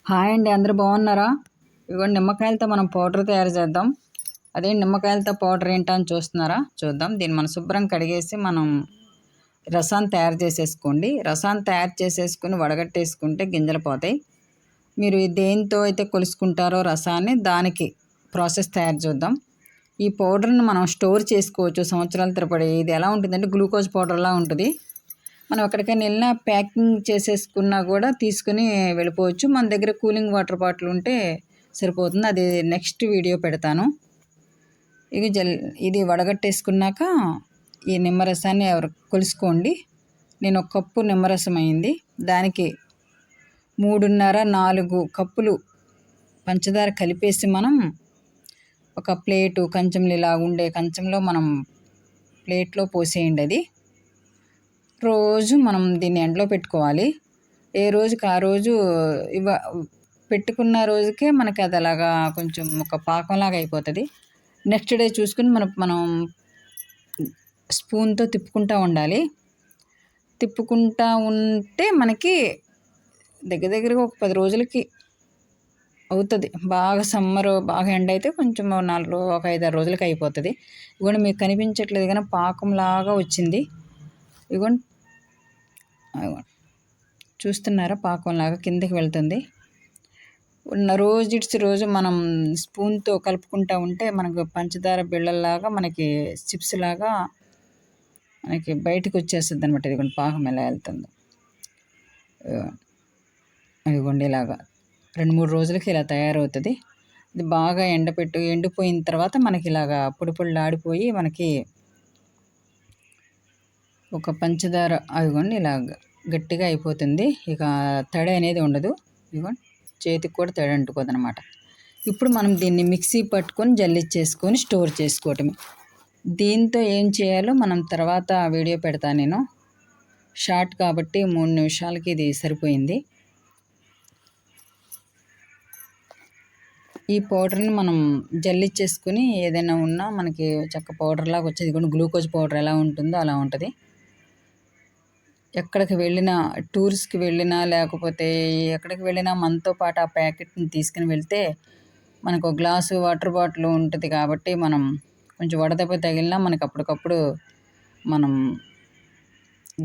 Hi అండి, అందరూ బాగున్నారా? ఇదిగోండి, నిమ్మకాయలతో మనం పౌడర్ తయారు చేద్దాం. అదే నిమ్మకాయలతో పౌడర్ ఏంటని చూస్తున్నారా? చూద్దాం. దీన్ని మనం శుభ్రం కడిగేసి మనం రసాన్ని తయారు చేసేసుకోండి. రసాన్ని తయారు చేసేసుకుని వడగట్టేసుకుంటే గింజలు పోతాయి. మీరు దేంతో అయితే కొలుసుకుంటారో రసాన్ని, దానికి ప్రాసెస్ తయారు చూద్దాం. ఈ పౌడర్ని మనం స్టోర్ చేసుకోవచ్చు సంవత్సరాల తరబడి. ఇది ఎలా ఉంటుందంటే గ్లూకోజ్ పౌడర్లా ఉంటుంది. మనం ఎక్కడికైనా వెళ్ళినా ప్యాకింగ్ చేసేసుకున్నా కూడా తీసుకుని వెళ్ళిపోవచ్చు. మన దగ్గర కూలింగ్ వాటర్ బాటిల్ ఉంటే సరిపోతుంది. అది నెక్స్ట్ వీడియో పెడతాను. ఇది వడగట్టేసుకున్నాక ఈ నిమ్మరసాన్ని కొలుసుకోండి. నేను 1 కప్పు నిమ్మరసం అయింది. దానికి 3.5-4 కప్పులు పంచదార కలిపేసి మనం ఒక ప్లేటు కంచంలో ఇలా ఉండే కంచంలో మనం ప్లేట్లో పోసేయండి. అది రోజు మనం దీన్ని ఎండలో పెట్టుకోవాలి. ఏ రోజుకి ఆ రోజు పెట్టుకున్న రోజుకే మనకి అది అలాగా కొంచెం ఒక పాకంలాగా అయిపోతుంది. నెక్స్ట్ డే చూసుకుని మనం స్పూన్తో తిప్పుకుంటూ ఉండాలి. తిప్పుకుంటూ ఉంటే మనకి దగ్గరగా ఒక 10 రోజులకి అవుతుంది. బాగా సమ్మర్ బాగా ఎండ అయితే కొంచెం 5-6 రోజులకి అయిపోతుంది. ఇదిగోండి, మీకు కనిపించట్లేదు కానీ పాకంలాగా వచ్చింది. ఇదిగోండి, చూస్తున్నారా? పాకంలాగా కిందకి వెళ్తుంది. రోజు మనం స్పూన్తో కలుపుకుంటూ ఉంటే మనకు పంచదార బిళ్ళల్లాగా మనకి చిప్స్ లాగా మనకి బయటకు వచ్చేస్తుంది అనమాట. ఇదిగోండి పాకం ఎలా వెళ్తుందో. ఇదిగోండి ఇలాగా 2-3 రోజులకి ఇలా తయారవుతుంది. ఇది బాగా ఎండిపోయిన తర్వాత మనకి ఇలాగా పొడిలాడిపోయి మనకి ఒక పంచదార అదిగోండి ఇలాగ గట్టిగా అయిపోతుంది. ఇక తడి అనేది ఉండదు. ఇదిగోండి, చేతికి కూడా తడి అంటుకోదు అనమాట. ఇప్పుడు మనం దీన్ని మిక్సీ పట్టుకొని జల్లిచ్చేసుకొని స్టోర్ చేసుకోవటమే. దీంతో ఏం చేయాలో మనం తర్వాత వీడియో పెడతాను నేను. షార్ట్ కాబట్టి 3 నిమిషాలకి ఇది సరిపోయింది. ఈ పౌడర్ని మనం జల్లిచ్చేసుకుని ఏదైనా ఉన్నా మనకి చక్క పౌడర్లాగా వచ్చేది. కూడా గ్లూకోజ్ పౌడర్ ఎలా ఉంటుందో అలా ఉంటుంది. ఎక్కడికి వెళ్ళినా, టూర్స్కి వెళ్ళినా లేకపోతే ఎక్కడికి వెళ్ళినా మనతో పాటు ఆ ప్యాకెట్ని తీసుకుని వెళ్తే మనకు ఒక గ్లాసు వాటర్ బాటిల్ ఉంటుంది. కాబట్టి మనం కొంచెం వడదెబ్బ తగిలినా మనకు అప్పటికప్పుడు మనం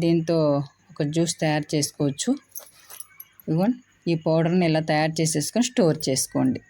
దీంతో ఒక జ్యూస్ తయారు చేసుకోవచ్చు. ఇదిగోండి, ఈ పౌడర్ని ఇలా తయారు చేసేసుకొని స్టోర్ చేసుకోండి.